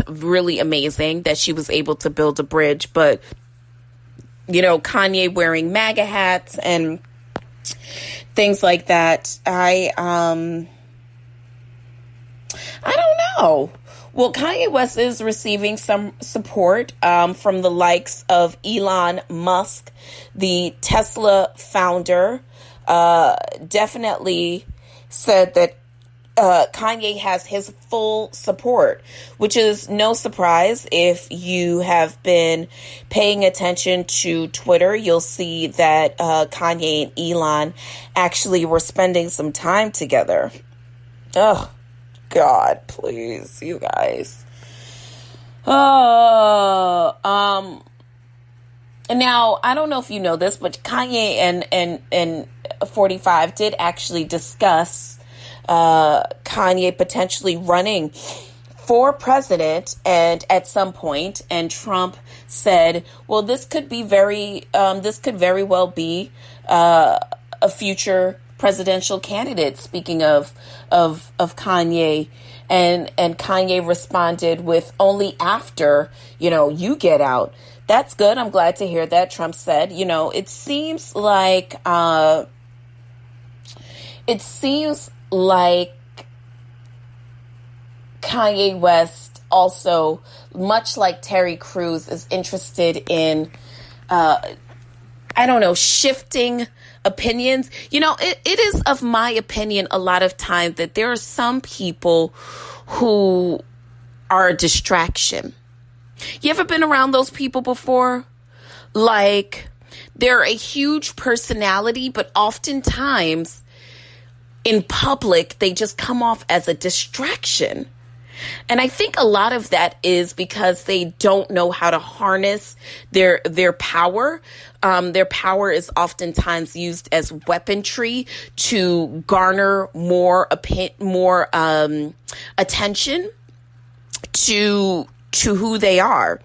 really amazing that she was able to build a bridge. But, Kanye wearing MAGA hats and things like that, I don't know. Well, Kanye West is receiving some support from the likes of Elon Musk, the Tesla founder. Definitely said that Kanye has his full support, which is no surprise. If you have been paying attention to Twitter, you'll see that Kanye and Elon actually were spending some time together. Oh, God, please, you guys. Now, I don't know if you know this, but Kanye and 45 did actually discuss Kanye potentially running for president, and at some point, and Trump said, well, this could very well be a future presidential candidate. Speaking of Kanye, and Kanye responded with, only after, you get out. That's good. I'm glad to hear that. Trump said, it seems like Kanye West also, much like Terry Crews, is interested in, shifting opinions. It is of my opinion a lot of time that there are some people who are a distraction. You ever been around those people before? Like, they're a huge personality, but oftentimes in public, they just come off as a distraction. And I think a lot of that is because they don't know how to harness their power. Their power is oftentimes used as weaponry to garner more attention to who they are.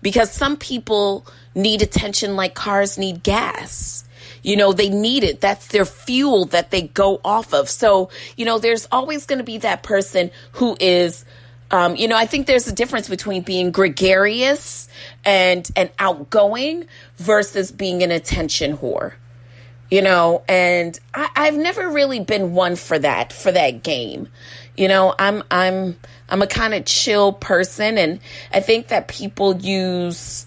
Because some people need attention like cars need gas. They need it. That's their fuel that they go off of. So, there's always going to be that person who is, I think there's a difference between being gregarious and outgoing versus being an attention whore. And I've never really been one for that game. I'm a kind of chill person, and I think that people use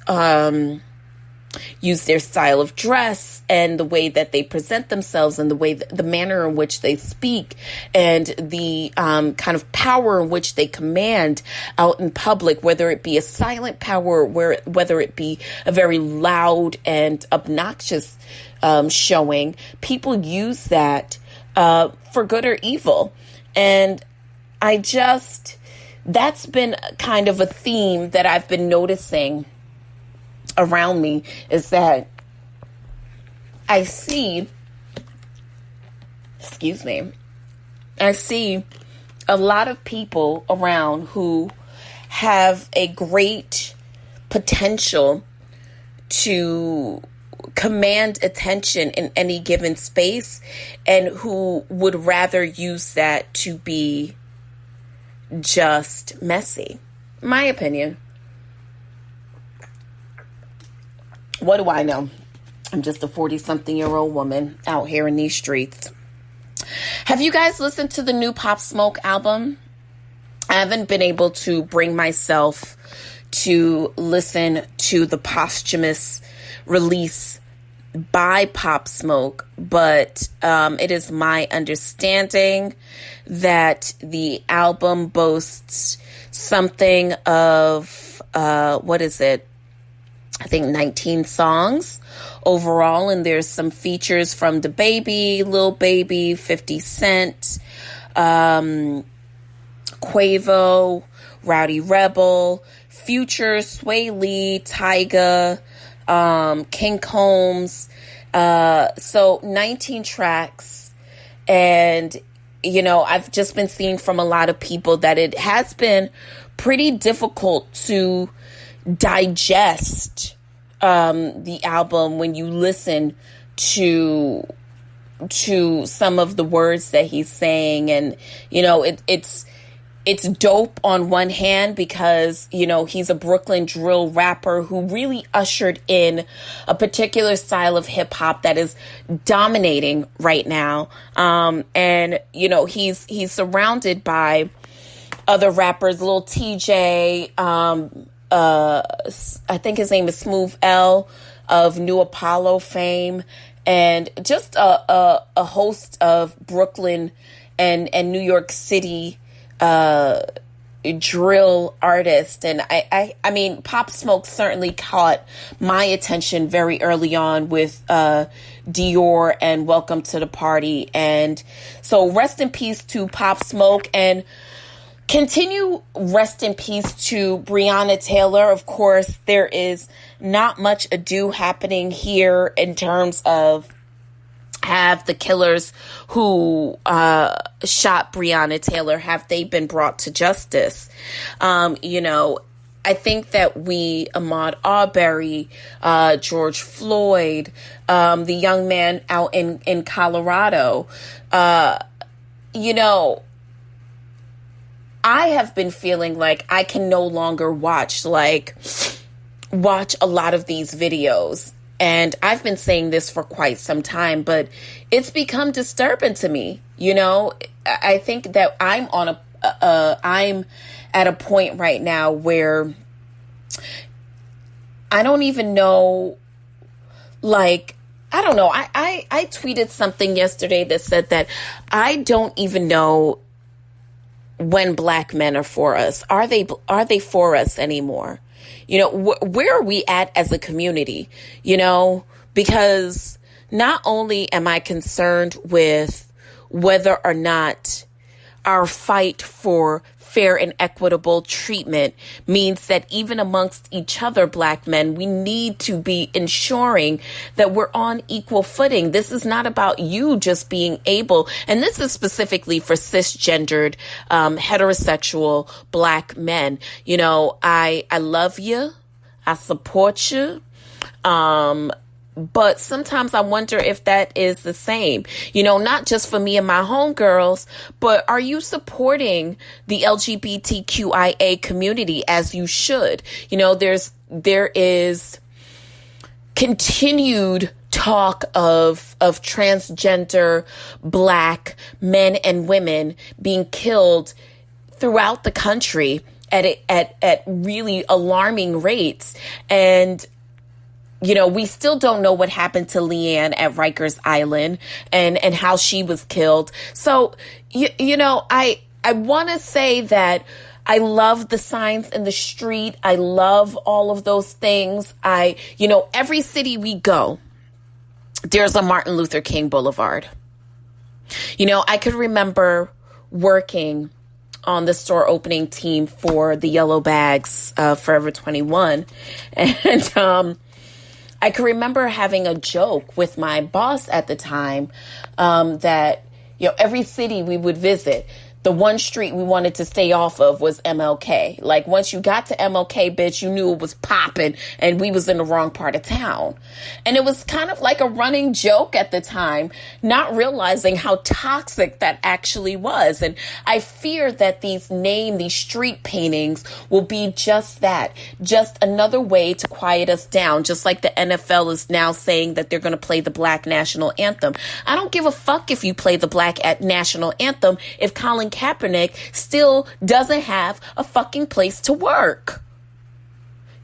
their style of dress and the way that they present themselves and the manner in which they speak and the kind of power in which they command out in public, whether it be a silent power, whether it be a very loud and obnoxious showing. People use that for good or evil. And that's been kind of a theme that I've been noticing around me, is that I see a lot of people around who have a great potential to command attention in any given space, and who would rather use that to be just messy. My opinion. What do I know? I'm just a 40-something-year-old woman out here in these streets. Have you guys listened to the new Pop Smoke album? I haven't been able to bring myself to listen to the posthumous release by Pop Smoke, but it is my understanding that the album boasts something of, I think 19 songs overall, and there's some features from DaBaby, Lil Baby, 50 Cent, Quavo, Rowdy Rebel, Future, Sway Lee, Tyga, King Combs. So 19 tracks, and I've just been seeing from a lot of people that it has been pretty difficult to digest the album when you listen to some of the words that he's saying, and it's it's dope on one hand because, he's a Brooklyn drill rapper who really ushered in a particular style of hip hop that is dominating right now. And, he's surrounded by other rappers, Lil TJ, I think his name is Smooth L of New Apollo fame, and just a host of Brooklyn and New York City drill artist. And I mean, Pop Smoke certainly caught my attention very early on with Dior and Welcome to the Party. And so rest in peace to Pop Smoke, and continue rest in peace to Breonna Taylor. Of course, there is not much ado happening here in terms of have the killers who shot Breonna Taylor, have they been brought to justice? I think that Ahmaud Arbery, George Floyd, the young man out in Colorado, I have been feeling like I can no longer watch a lot of these videos. And I've been saying this for quite some time, but it's become disturbing to me. I think that I'm I'm at a point right now where I don't even know, I don't know. I tweeted something yesterday that said that I don't even know when black men are for us. Are they for us anymore? Where are we at as a community? Because not only am I concerned with whether or not our fight for fair and equitable treatment means that even amongst each other, black men, we need to be ensuring that we're on equal footing. This is not about you just being able, and this is specifically for cisgendered, heterosexual black men. I love you. I support you. But sometimes I wonder if that is the same, not just for me and my homegirls, but are you supporting the LGBTQIA community as you should? There is continued talk of transgender black men and women being killed throughout the country at really alarming rates. And we still don't know what happened to Leanne at Rikers Island and how she was killed. So, I want to say that I love the signs in the street. I love all of those things. Every city we go, there's a Martin Luther King Boulevard. I could remember working on the store opening team for the Yellow Bags, Forever 21. And, I can remember having a joke with my boss at the time that, every city we would visit, the one street we wanted to stay off of was MLK. Like, once you got to MLK, bitch, you knew it was popping and we was in the wrong part of town. And it was kind of like a running joke at the time, not realizing how toxic that actually was. And I fear that these street paintings will be just that, just another way to quiet us down, just like the NFL is now saying that they're going to play the Black National Anthem. I don't give a fuck if you play the Black National Anthem if Colin Kaepernick still doesn't have a fucking place to work.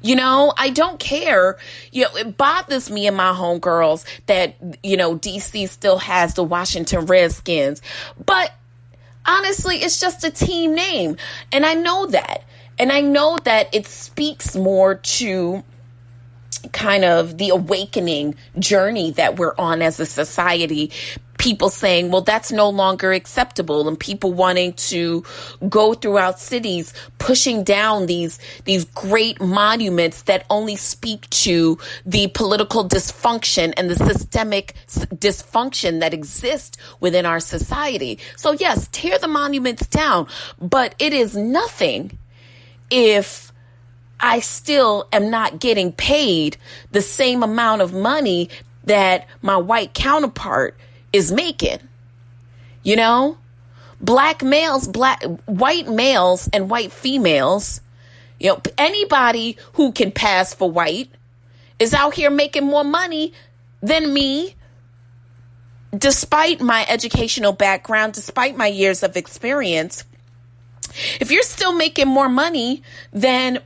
I don't care. It bothers me and my homegirls that, DC still has the Washington Redskins. But honestly, it's just a team name. And I know that. And I know that it speaks more to kind of the awakening journey that we're on as a society. People saying, well, that's no longer acceptable, and people wanting to go throughout cities, pushing down these great monuments that only speak to the political dysfunction and the systemic dysfunction that exists within our society. So yes, tear the monuments down, but it is nothing if I still am not getting paid the same amount of money that my white counterpart is making. white males and white females, anybody who can pass for white is out here making more money than me, despite my educational background, despite my years of experience. If you're still making more money than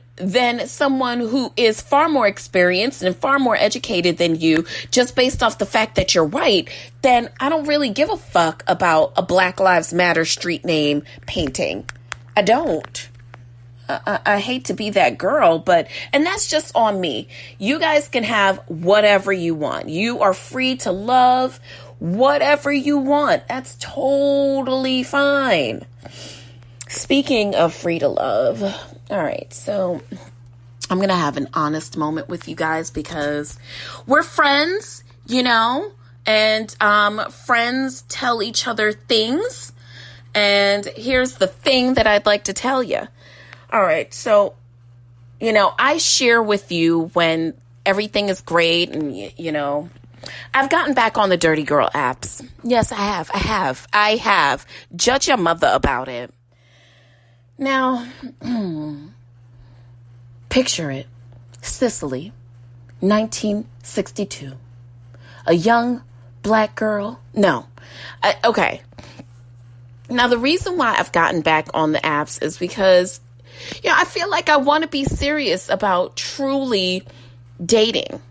someone who is far more experienced and far more educated than you, just based off the fact that you're white, then I don't really give a fuck about a Black Lives Matter street name painting. I don't. I hate to be that girl, and that's just on me. You guys can have whatever you want. You are free to love whatever you want. That's totally fine. Speaking of free to love, all right, so I'm going to have an honest moment with you guys because we're friends, and friends tell each other things. And here's the thing that I'd like to tell you. All right, so, I share with you when everything is great and, I've gotten back on the dirty girl apps. Yes, I have. Judge your mother about it. Now, picture it. Sicily, 1962. A young black girl. No. Okay. Now, the reason why I've gotten back on the apps is because, I feel like I want to be serious about truly dating.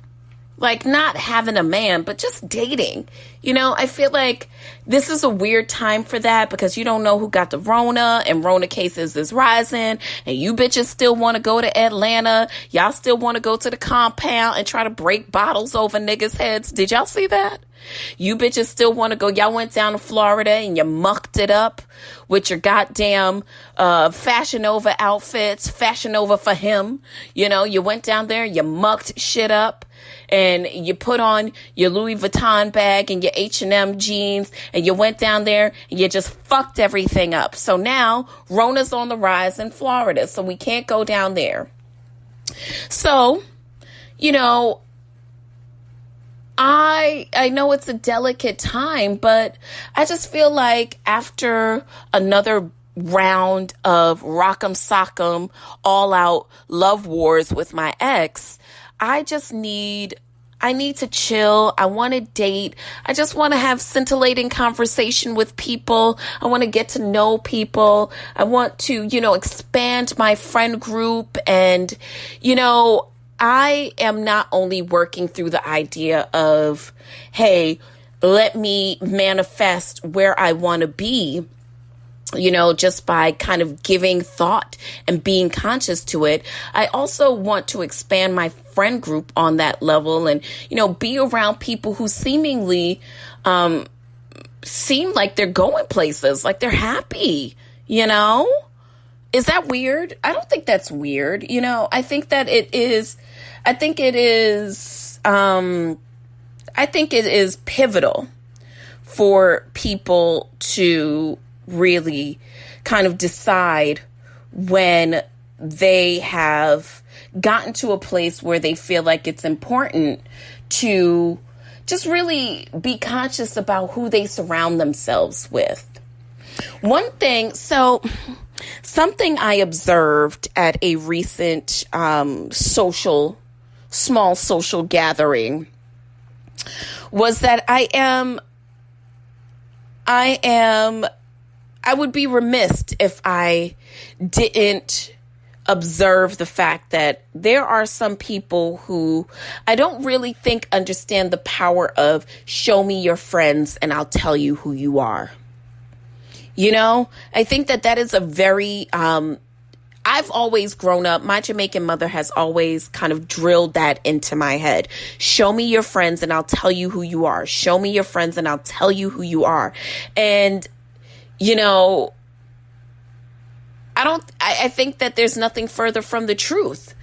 Like, not having a man, but just dating. I feel like this is a weird time for that because you don't know who got the Rona, and Rona cases is rising, and you bitches still want to go to Atlanta. Y'all still want to go to the compound and try to break bottles over niggas' heads. Did y'all see that? You bitches still want to go. Y'all went down to Florida and you mucked it up with your goddamn Fashion Nova outfits. Fashion Nova for him. You went down there, you mucked shit up. And you put on your Louis Vuitton bag and your H&M jeans, and you went down there and you just fucked everything up. So now Rona's on the rise in Florida, so we can't go down there. So, I know it's a delicate time, but I just feel like after another round of rock'em sock'em all out love wars with my ex, I need to chill. I want to date. I just want to have scintillating conversation with people. I want to get to know people. I want to, expand my friend group. And, I am not only working through the idea of, hey, let me manifest where I want to be, just by kind of giving thought and being conscious to it. I also want to expand my friend group on that level and, be around people who seemingly seem like they're going places, like they're happy, Is that weird? I don't think that's weird. I think that it is. I think it is pivotal for people to really kind of decide when they have gotten to a place where they feel like it's important to just really be conscious about who they surround themselves with. Something I observed at a recent small social gathering was that I would be remiss if I didn't observe the fact that there are some people who I don't really think understand the power of show me your friends and I'll tell you who you are. I think that is a very, I've always grown up, my Jamaican mother has always kind of drilled that into my head. Show me your friends and I'll tell you who you are. Show me your friends and I'll tell you who you are. And, I think that there's nothing further from the truth.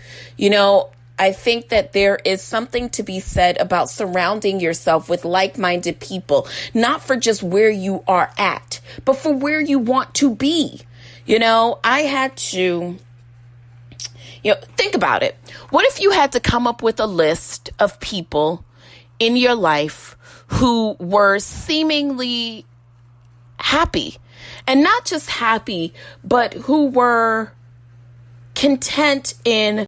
I think that there is something to be said about surrounding yourself with like-minded people, not for just where you are at, but for where you want to be. I had to, think about it. What if you had to come up with a list of people in your life who were seemingly happy? And not just happy, but who were content in